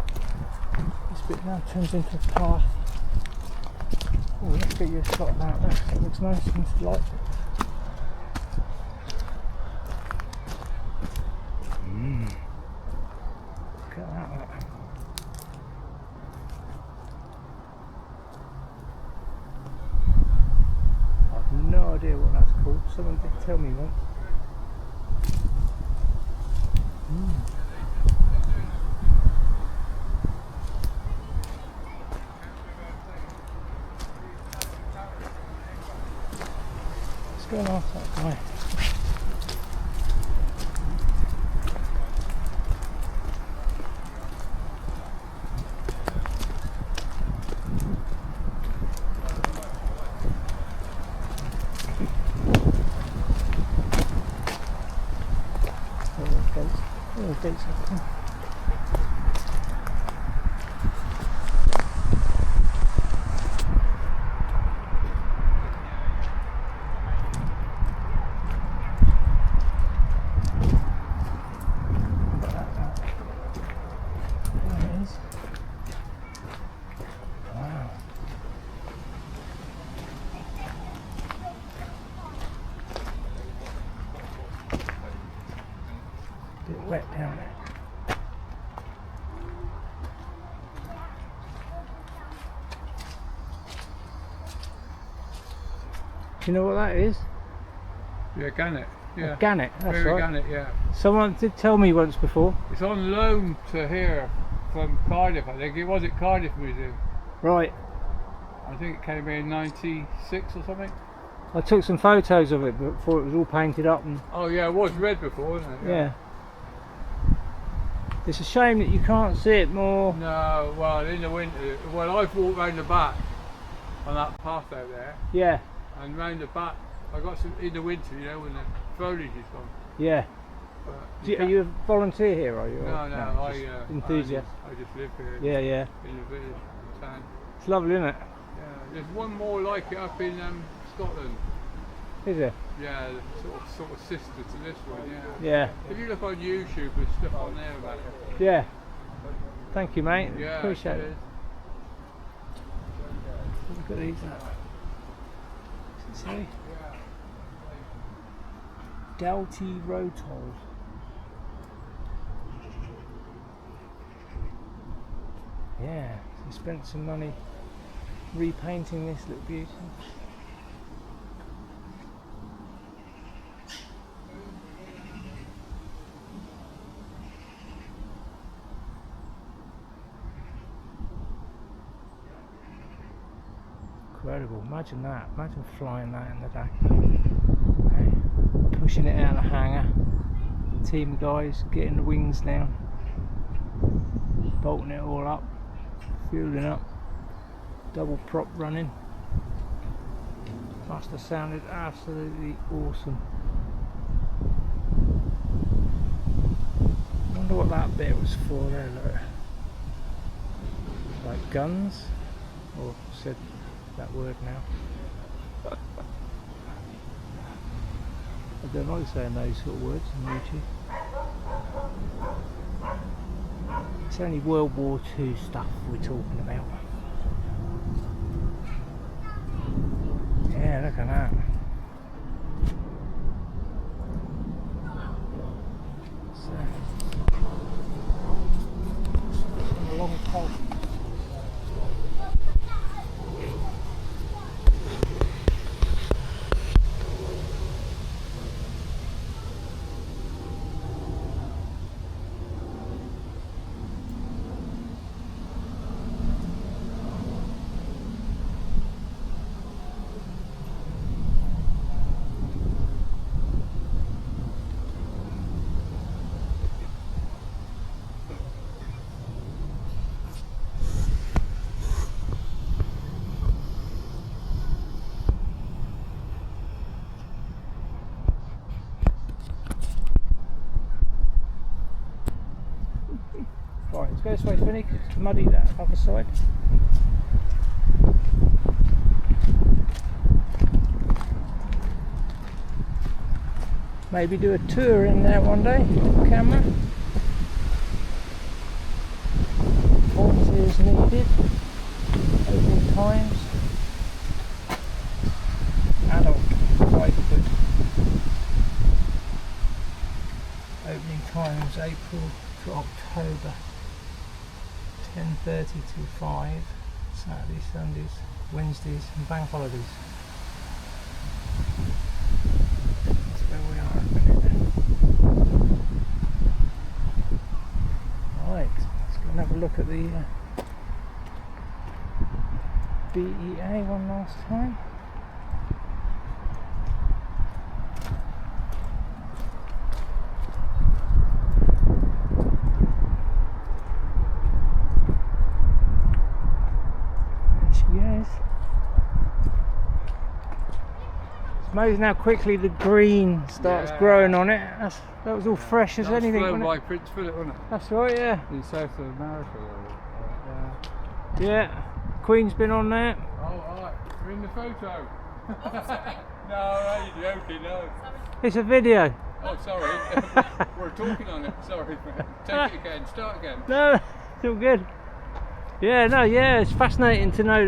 this bit now turns into a path. Oh, let's get you a shot of that. That looks nice and light. Look at that. No idea what that's called. Someone did tell me once. Let's go and ask that guy. gates open. Bit wet down there. Do you know what that is? Yeah, Gannet. Yeah. A gannet, that's Fairey right. Gannet, yeah. Someone did tell me once before. It's on loan to here from Cardiff, I think. It was at Cardiff Museum. Right. I think it came here in 96 or something. I took some photos of it before it was all painted up and Oh yeah, it was red before, wasn't it? yeah. It's a shame that you can't see it more. No, well, in the winter, well, I've walked round the back on that path out there, Yeah, and round the back, I got some in the winter, you know, when the foliage is gone. yeah. But Are you a volunteer here, are you? No, Or- no, just enthusiast. I just live here Yeah, yeah. in the village, town. It's lovely, isn't it? Yeah, there's one more like it up in Scotland. Is it? Yeah, sort of sister to this one. Yeah. Yeah. If you look on YouTube, there's stuff on there about it. Yeah. Thank you, mate. Yeah, Appreciate it. cheers. Look at these. What's it say? Doughty Rotol. Yeah, so spent some money repainting this little beauty. Incredible, imagine that, imagine flying that in the day. Okay. Pushing it out of the hangar, team of guys getting the wings down, bolting it all up, fueling up, double prop running. Must have sounded absolutely awesome. Wonder what that bit was for there, look. Like guns? Or said that word now. I don't like saying those sort of words on YouTube. It's only World War II stuff we're talking about. Yeah, look at that. So, a long pole. Right, let's go this way, Finny, 'cause it's muddy that other side. Maybe do a tour in there one day, camera. Volunteers needed. Opening times. Adult, quite good. Opening times April to October. 10:30 to 5, Saturdays, Sundays, Wednesdays and bank holidays. That's where we are at the minute. Right, let's go and have a look at the BEA one last time. amazing how quickly the green starts growing on it. That was all fresh as anything, flown wasn't by it? Prince Philip, wasn't it? That's right, yeah. In South America. Yeah. Queen's been on there. Oh, alright. We're in the photo. No, you're joking, no. It's a video. Oh, sorry. We're talking on it. Sorry. Take it again. Start again. No, it's all good. Yeah, no, yeah, it's fascinating to know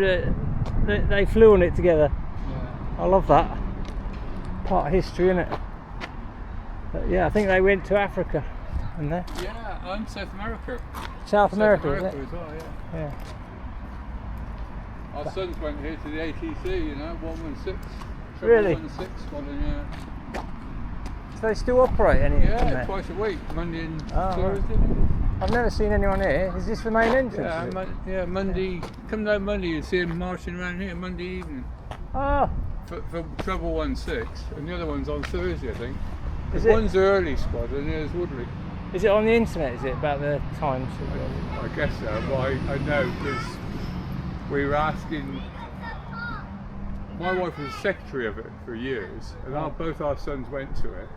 that they flew on it together. Yeah. I love that. Part of history, isn't it? But yeah, I think they went to Africa and there. Yeah, and South America. South America, isn't it? as well, yeah. Yeah. Our sons went here to the ATC, you know, 116. Really? 116, one in, Do they still operate any? in yeah, there? twice a week, Monday and Oh, Thursday. I've never seen anyone here. Is this the main entrance? Yeah, is it? yeah, Monday. Come down Monday, you see them marching around here Monday evening Oh, for Treble 16, and the other one's on Thursday, I think. Is it? One's early squad, and the other's Woodley. is it on the internet? Is it about the times? I guess so. Well, I know because we were asking. My wife was secretary of it for years, and both our sons went to it,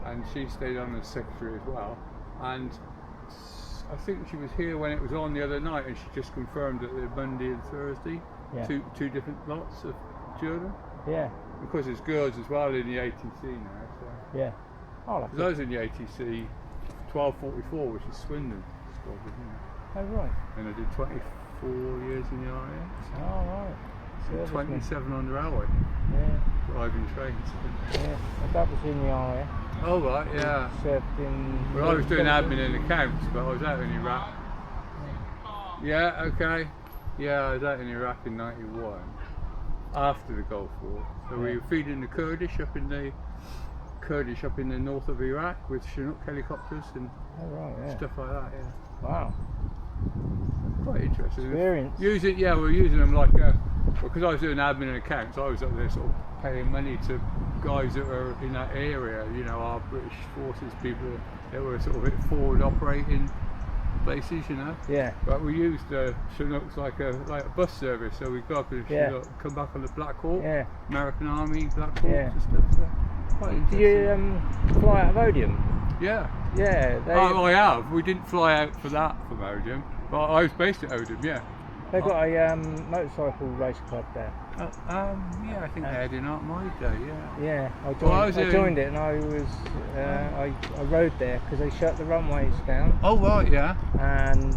and she stayed on as secretary as well. And I think she was here when it was on the other night, and she just confirmed that the Monday and Thursday, Yeah. two different lots of children. Yeah, Because there's girls as well in the ATC now. So. yeah. Oh, that's Because I was in the ATC 1244, which is Swindon squad, isn't it? oh, right. And I did 24 years in the RAF. Oh, right. And Serviceman. 27 on the railway, Yeah, driving trains. yeah. My dad was in the RAF. Oh right, yeah. Served in. Well, I was doing admin and accounts, but I was out in Iraq. Yeah, okay. Yeah, I was out in Iraq in '91, after the Gulf War. So we were feeding the Kurdish up in the north of Iraq with Chinook helicopters and Oh, right, yeah. stuff like that. Yeah, Wow. quite interesting. Experience. We're using them like because I was doing admin and accounts. I was up there sort of paying money to guys that were in that area. You know, our British forces people that were sort of at forward operating places. You know. Yeah. But we used Chinooks like a bus service, so we'd go up in a Yeah. Chinook, come back on the Black Hawk, Yeah. American Army Black Hawks Yeah. and stuff. So quite Do interesting. you fly out of Odium? Yeah. Yeah. They, Oh, I have. We didn't fly out for that from Odium, but I was based at Odium. Yeah. They've got a motorcycle race club there. Yeah, I think they had in my day. Yeah. Yeah, I joined, Well, I was I in- joined it and I was I rode there because they shut the runways down Oh right, yeah. and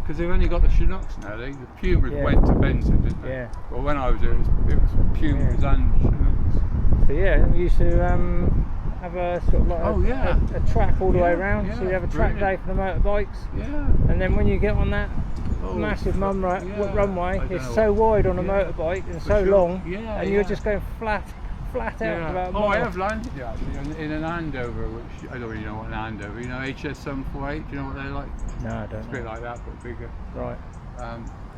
Because they've only got the Chinooks now. The Pumas Yeah. went to Benson, didn't they? Yeah. Well, when I was there, it was Pumas and Chinooks. so yeah, we used to have a sort of like Oh, yeah. a track all the way Yeah, around. So yeah, you have a track day brilliant. for the motorbikes, Yeah. and then when you get on that Oh, massive yeah, runway, I don't it's know. so wide on a Yeah, motorbike and for so sure. long, Yeah, and you're yeah. just going flat out for about a Oh, I mile. have landed actually in an Andover, which I don't really know what an Andover. You know, HS 748. Do you know what they're like? No, I It's a bit don't know. like that, but bigger. Right.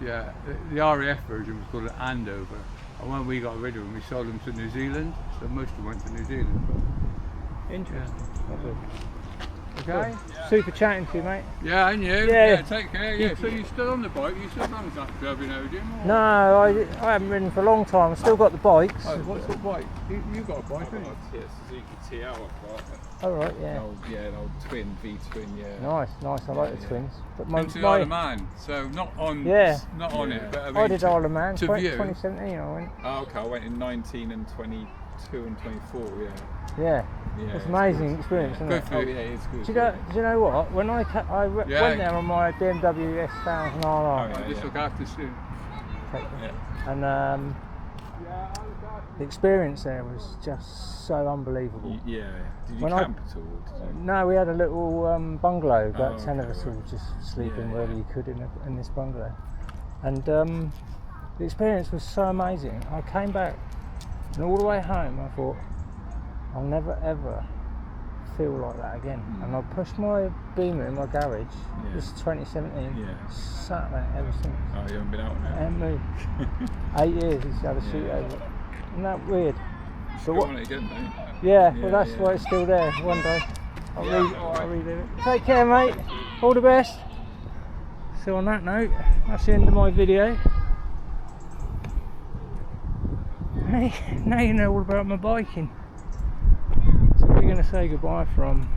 Yeah, the RAF version was called an Andover, and when we got rid of them, we sold them to New Zealand. So most of them went to New Zealand. Interesting. Lovely. Okay. Super chatting to you, mate. Yeah, and you. Yeah. Take care. Yeah. So you're still on the bike? You still runs that club in Odium? Or? No, I haven't ridden for a long time. I've still got the bikes. Oh, what's the bike? You got a bike, haven't you? Yeah, Suzuki TL I've got. Oh right, yeah. An old twin, V-twin, yeah. Nice. I like the Yeah. twins. But Into the Isle of Man. So not on. Yeah. Not on Yeah. it, but I mean. I did Isle of Man. to view. 2017. I went. Oh, okay, I went in 19 and 22 and 24, yeah. Yeah. Yeah, It's amazing experience, isn't Good it? for Oh, you. yeah, it's good. Do you know what? When I Yeah. went there on my BMW S1000 RR, Oh, yeah. Just look after soon. Yeah. and the experience there was just so unbelievable. Yeah. Did you When I- camp at all? Did you? No, we had a little bungalow. About Oh, 10 of okay, us all right. just sleeping Yeah, wherever yeah. you could in this bungalow. And the experience was so amazing. I came back and all the way home I thought, I'll never ever feel like that again. And I pushed my Beamer in my garage. Yeah. This is 2017. Yeah. Sat there ever since. Oh, you haven't been out now? And moved. 8 years he's had a shoot Yeah. over. Isn't that weird? Still what- want it again, mate? Yeah, well Yeah, that's yeah. why it's still there. One day I'll Yeah. relive it. Take care, mate. All the best. So on that note, that's the end of my video. Hey, now you know all about my biking. So we're going to say goodbye from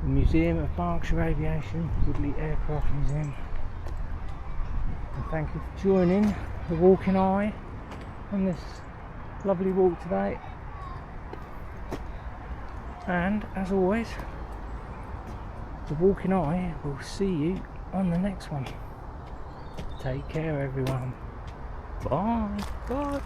the Museum of Berkshire Aviation, Woodley Aircraft Museum. And thank you for joining the Walking Eye on this lovely walk today. And as always, the Walking Eye will see you on the next one. Take care, everyone. Bye. Bye.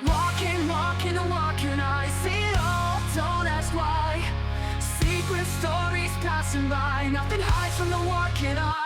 Walking, walking, and walking, I see it all, don't ask why. Secret stories passing by, nothing hides from the walking eye.